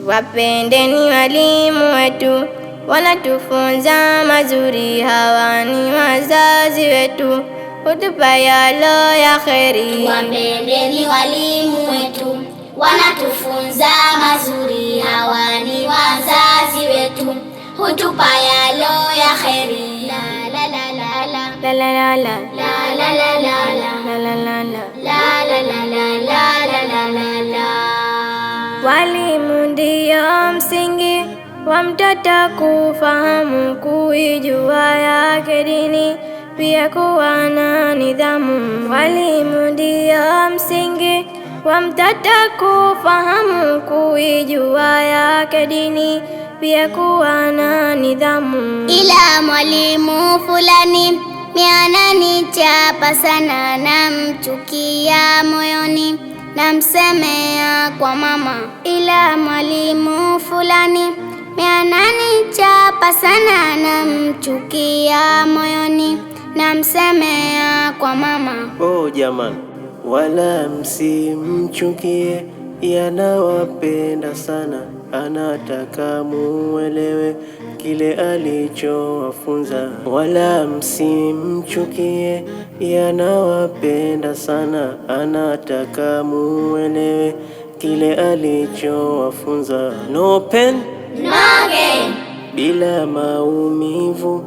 Tuwapendeni walimu wetu, wanatufunza mazuri. Hawa ni wazazi wetu, hutupa yalo ya kheri. Tuwapendeni walimu wetu, wanatufunza mazuri. Hawa ni wazazi wetu, hutupa yalo ya kheri. La la la la la La la la la la la la la la la la la la la la la la la la. Walimu ndio msingi wa mtoto kufahamu, kuijua yake dini, pia kuwa na nidhamu. Walimu ndio msingi wa mtoto kufahamu, kuijua yake dini, pia kuwa na nidhamu. Ila mwalimu fulani ananichapa sana, namchukia moyoni, namsemea kwa mama. Ila mwalimu fulani ananichapa sana, namchukia moyoni, namsemea kwa mama. Oh jamani, wala msimchukie, yanawapenda sana, anataka muelewe kile alichowafunza. Wala msimchukie, yanawapenda sana, anataka muelewe kile alichowafunza. No pain, no gain. Bila maumivu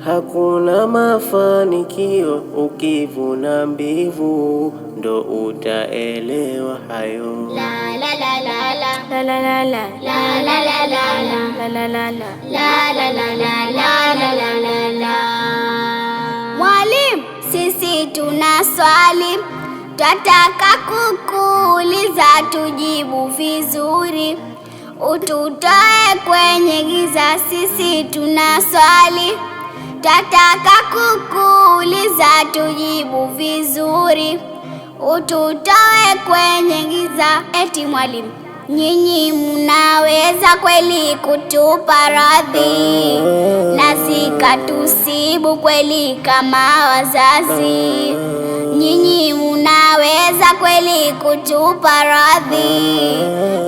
hakuna mafanikio, ukivuna mbivu ndo utaelewa hayo. La la la la la La la la la la la la la la la la la la la la la la la. Mwalimu, sisi tuna swali, twataka kukuuliza, tujibu vizuri, ututoe kwenye giza. Sisi tuna swali, twataka kukuuliza, tujibu vizuri, ututoe kwenye giza. Eti mwalimu, nyinyi mnaweza kweli kutupa radhi, na zikatusibu kweli kama wazazi? Nyinyi mnaweza kweli kutupa radhi,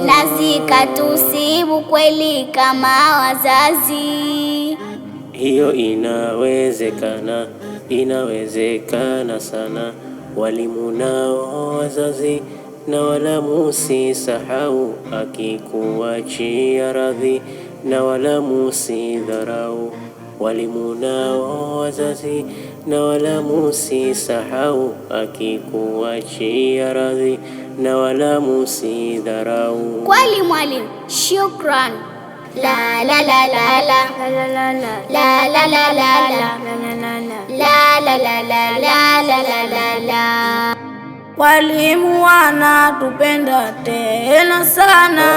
na zikatusibu kweli kama wazazi? Hiyo inawezekana, inawezekana sana. Walimu nao wazazi, na wala musisahau, akikuachia radhi, na wala musidharau. Walimu nao wazazi, na wala musisahau, akikuachia radhi, na wala musidharau. Kweli mwalimu, shukran. La la la la la la la la la la la la la la la la la la. Walimu wanatupenda tena sana,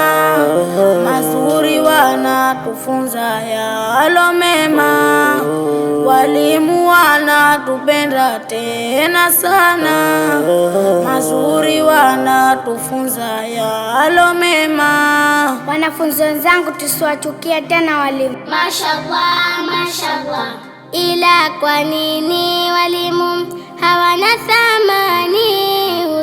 mazuri wanatufunza yalo mema. Walimu wanatupenda tena sana, mazuri wanatufunza yalo mema. Wanafunzi wenzangu, tusiwachukie tena walimu. Mashallah, mashallah. Ila kwa nini walimu hawana thamani?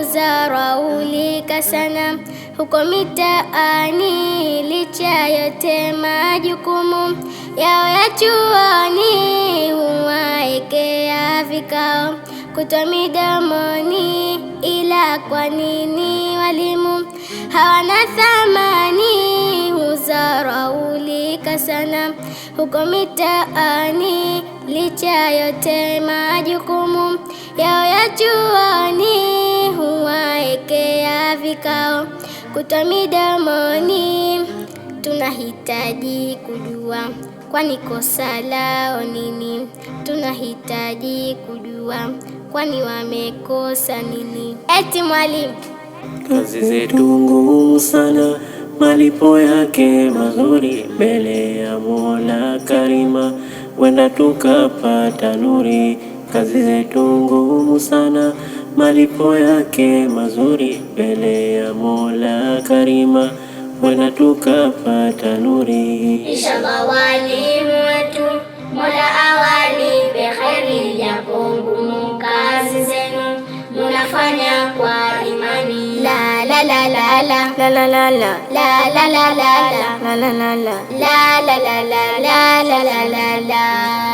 Uzaraulika sana huko mitaani, licha yote majukumu yao ya chuoni, huwaekea vikao kutwa midomoni. Ila kwa nini walimu hawana thamani? Uzaraulika sana huko mitaani, licha yote majukumu yao ya chuoni, huwaekea vikao kutwa midomoni. Tunahitaji kujua, kwani kosa lao nini? Tunahitaji kujua, kwani wamekosa nini? Eti mwalimu, kazi zetu ngumu sana, malipo yake mazuri mbele ya Mola Karima, wenda tukapata nuri. Kazi zetu ngumu sana, malipo yake mazuri mbele ya Mola Karima, wenda tukapata nuri. inshallah walimu wetu, Mola awalipe kheri, japo ngumu kazi zenu munafanya kwa imani. La la la la la la la la la la la la la la la la la la la la la la la la.